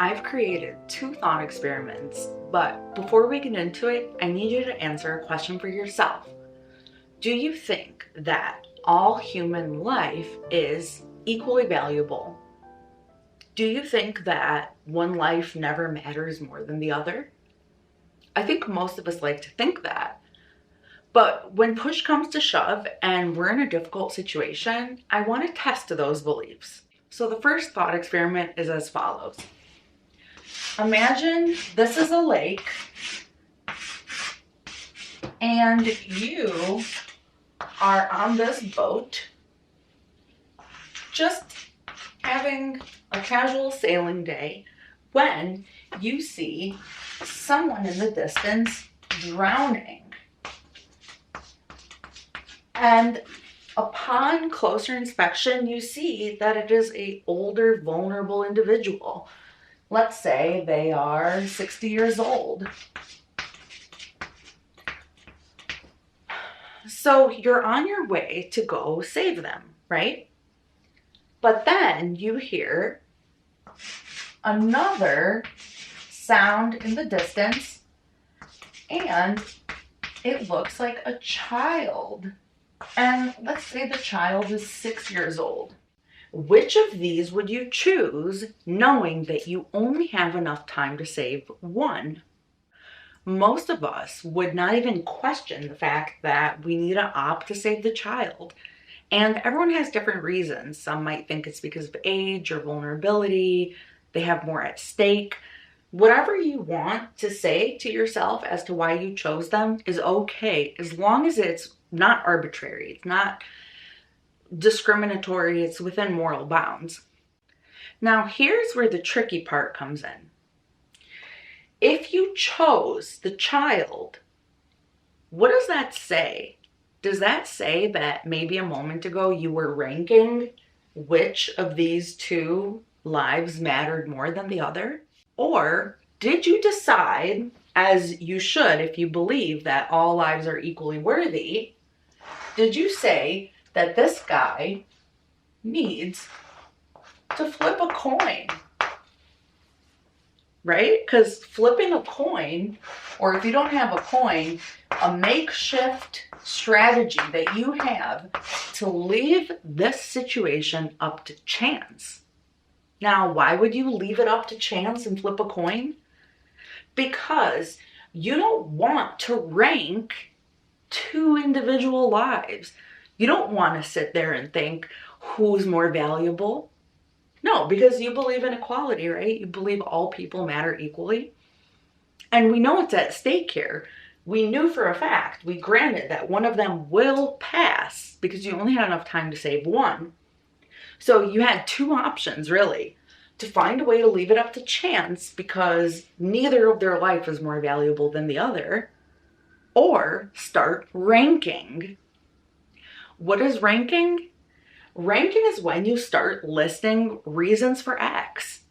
I've created two thought experiments, but before we get into it, I need you to answer a question for yourself. Do you think that all human life is equally valuable? Do you think that one life never matters more than the other? I think most of us like to think that. But when push comes to shove and we're in a difficult situation, I want to test those beliefs. So the first thought experiment is as follows. Imagine this is a lake and you are on this boat just having a casual sailing day when you see someone in the distance drowning. And upon closer inspection, you see that it is an older, vulnerable individual. Let's say they are 60 years old. So you're on your way to go save them, right? But then you hear another sound in the distance, and it looks like a child. And let's say the child is 6 years old. Which of these would you choose, knowing that you only have enough time to save one? Most of us would not even question the fact that we need to opt to save the child. And everyone has different reasons. Some might think it's because of age or vulnerability, they have more at stake. Whatever you want to say to yourself as to why you chose them is okay, as long as it's not arbitrary, it's not discriminatory, it's within moral bounds. Now, here's where the tricky part comes in. If you chose the child, what does that say? Does that say that maybe a moment ago you were ranking which of these two lives mattered more than the other? Or did you decide, as you should if you believe that all lives are equally worthy, did you say that this guy needs to flip a coin? Right? Because flipping a coin, or if you don't have a coin, a makeshift strategy that you have to leave this situation up to chance. Now, why would you leave it up to chance and flip a coin? Because you don't want to rank two individual lives. You don't want to sit there and think who's more valuable. No, because you believe in equality, right? You believe all people matter equally. And we know it's at stake here. We knew for a fact, we granted that one of them will pass because you only had enough time to save one. So you had two options, really, to find a way to leave it up to chance because neither of their life is more valuable than the other, or start ranking. What is ranking? Ranking is when you start listing reasons for X.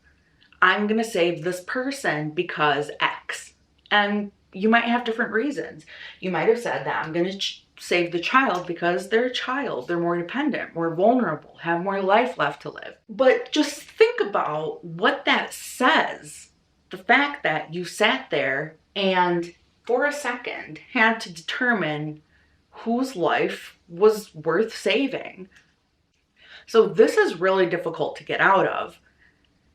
I'm going to save this person because X. And you might have different reasons. You might have said that I'm going to save the child because they're a child. They're more dependent, more vulnerable, have more life left to live. But just think about what that says. The fact that you sat there and for a second had to determine whose life was worth saving. So this is really difficult to get out of,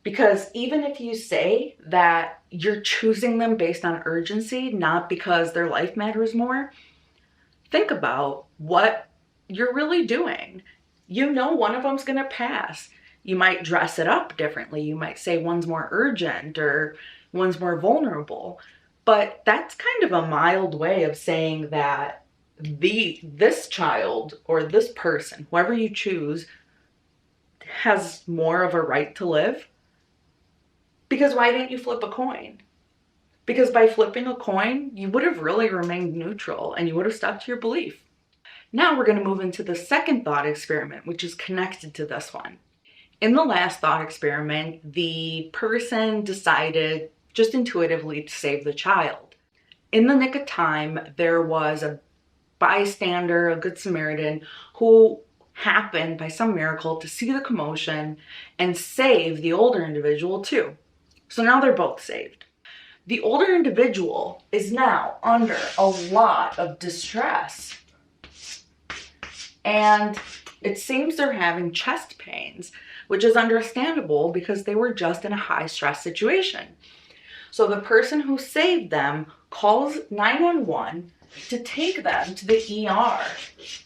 because even if you say that you're choosing them based on urgency, not because their life matters more, think about what you're really doing. You know one of them's going to pass. You might dress it up differently. You might say one's more urgent or one's more vulnerable. But that's kind of a mild way of saying that this child or this person, whoever you choose, has more of a right to live. Because why didn't you flip a coin? Because by flipping a coin, you would have really remained neutral and you would have stuck to your belief. Now we're going to move into the second thought experiment, which is connected to this one. In the last thought experiment, the person decided just intuitively to save the child. In the nick of time, there was a bystander, a good Samaritan, who happened by some miracle to see the commotion and save the older individual too. So now they're both saved. The older individual is now under a lot of distress, and it seems they're having chest pains, which is understandable because they were just in a high stress situation. So the person who saved them calls 911 to take them to the ER.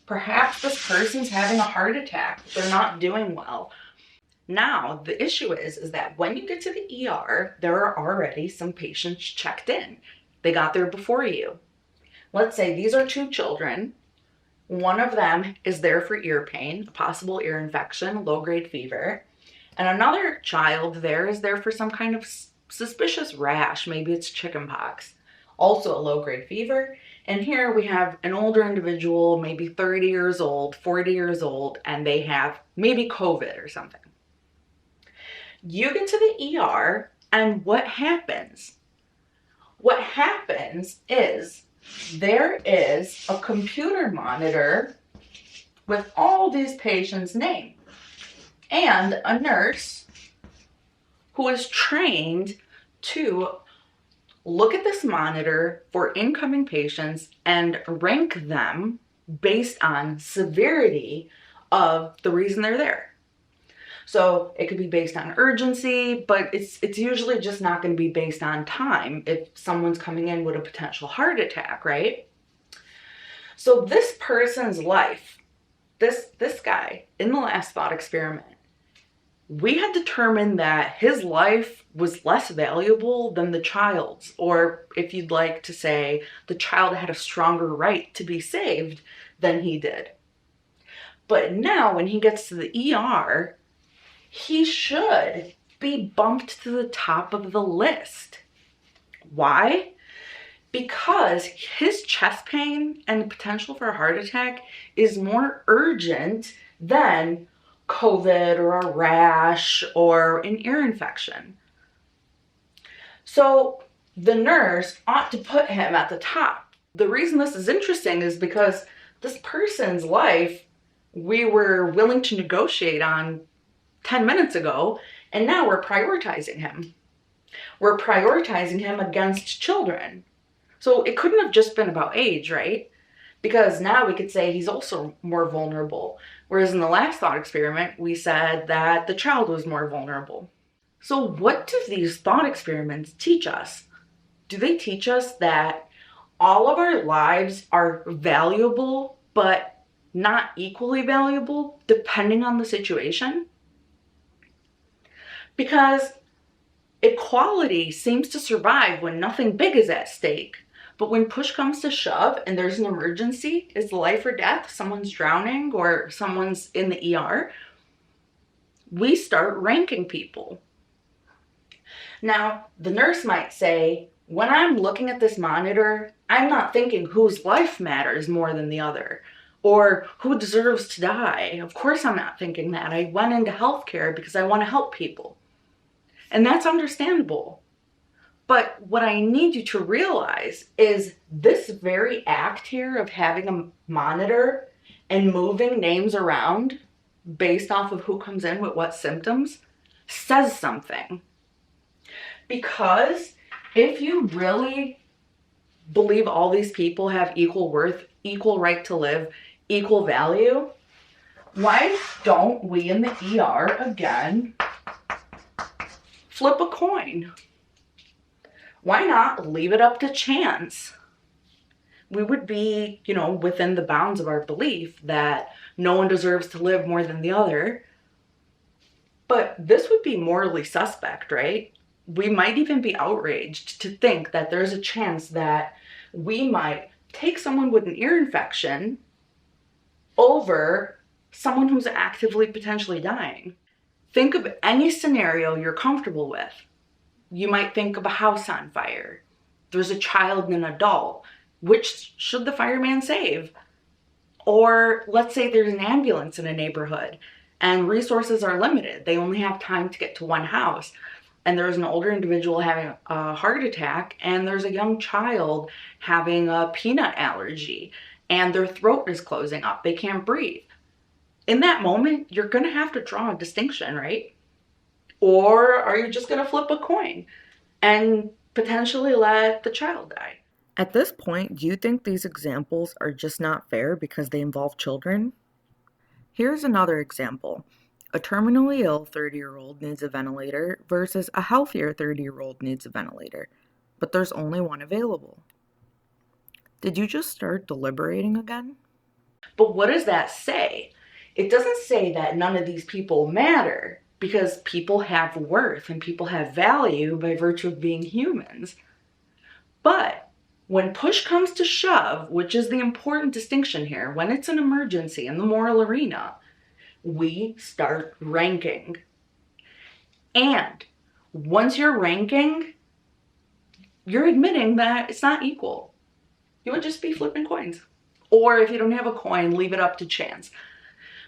Perhaps this person's having a heart attack. They're not doing well. Now, the issue is that when you get to the ER, there are already some patients checked in. They got there before you. Let's say these are two children. One of them is there for ear pain, a possible ear infection, low-grade fever. And another child there is there for some kind of suspicious rash. Maybe it's chickenpox. Also a low-grade fever. And here we have an older individual, maybe 30 years old, 40 years old, and they have maybe COVID or something. You get to the ER, and what happens? What happens is there is a computer monitor with all these patients' names and a nurse who is trained to look at this monitor for incoming patients and rank them based on severity of the reason they're there. So it could be based on urgency, but it's usually just not going to be based on time if someone's coming in with a potential heart attack, right? So this person's life, this guy in the last thought experiment, we had determined that his life was less valuable than the child's, or if you'd like to say, the child had a stronger right to be saved than he did. But now when he gets to the ER, he should be bumped to the top of the list. Why? Because his chest pain and the potential for a heart attack is more urgent than COVID or a rash or an ear infection. So the nurse ought to put him at the top. The reason this is interesting is because this person's life we were willing to negotiate on 10 minutes ago, and now we're prioritizing him. We're prioritizing him against children. So it couldn't have just been about age, right? Because now we could say he's also more vulnerable. Whereas in the last thought experiment, we said that the child was more vulnerable. So what do these thought experiments teach us? Do they teach us that all of our lives are valuable, but not equally valuable depending on the situation? Because equality seems to survive when nothing big is at stake. But when push comes to shove and there's an emergency, is life or death, someone's drowning or someone's in the ER, we start ranking people. Now, the nurse might say, when I'm looking at this monitor, I'm not thinking whose life matters more than the other, or who deserves to die. Of course I'm not thinking that. I went into healthcare because I want to help people. And that's understandable. But what I need you to realize is this very act here of having a monitor and moving names around based off of who comes in with what symptoms says something. Because if you really believe all these people have equal worth, equal right to live, equal value, why don't we in the ER again flip a coin? Why not leave it up to chance? We would be, within the bounds of our belief that no one deserves to live more than the other. But this would be morally suspect, right? We might even be outraged to think that there's a chance that we might take someone with an ear infection over someone who's actively potentially dying. Think of any scenario you're comfortable with. You might think of a house on fire. There's a child and an adult. Which should the fireman save? Or let's say there's an ambulance in a neighborhood and resources are limited. They only have time to get to one house. And there's an older individual having a heart attack, and there's a young child having a peanut allergy, and their throat is closing up. They can't breathe. In that moment, you're going to have to draw a distinction, right? Or are you just going to flip a coin and potentially let the child die? At this point, do you think these examples are just not fair because they involve children? Here's another example. A terminally ill 30-year-old needs a ventilator versus a healthier 30-year-old needs a ventilator, but there's only one available. Did you just start deliberating again? But what does that say? It doesn't say that none of these people matter, because people have worth and people have value by virtue of being humans. But when push comes to shove, which is the important distinction here, when it's an emergency in the moral arena, we start ranking. And once you're ranking, you're admitting that it's not equal. You would just be flipping coins. Or if you don't have a coin, leave it up to chance.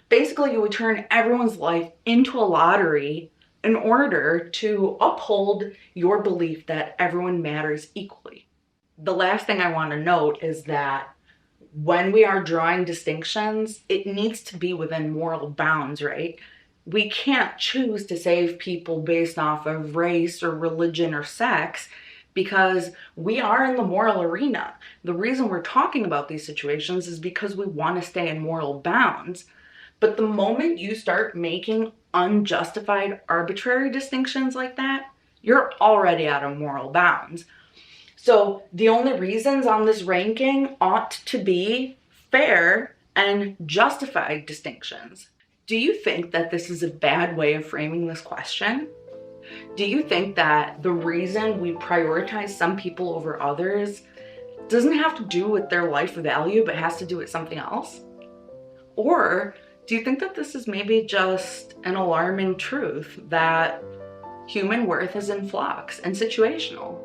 Basically, you would turn everyone's life into a lottery in order to uphold your belief that everyone matters equally. The last thing I want to note is that when we are drawing distinctions, it needs to be within moral bounds, right? We can't choose to save people based off of race or religion or sex, because we are in the moral arena. The reason we're talking about these situations is because we want to stay in moral bounds. But the moment you start making unjustified, arbitrary distinctions like that, you're already out of moral bounds. So the only reasons on this ranking ought to be fair and justified distinctions. Do you think that this is a bad way of framing this question? Do you think that the reason we prioritize some people over others doesn't have to do with their life value, but has to do with something else? Or do you think that this is maybe just an alarming truth that human worth is in flux and situational?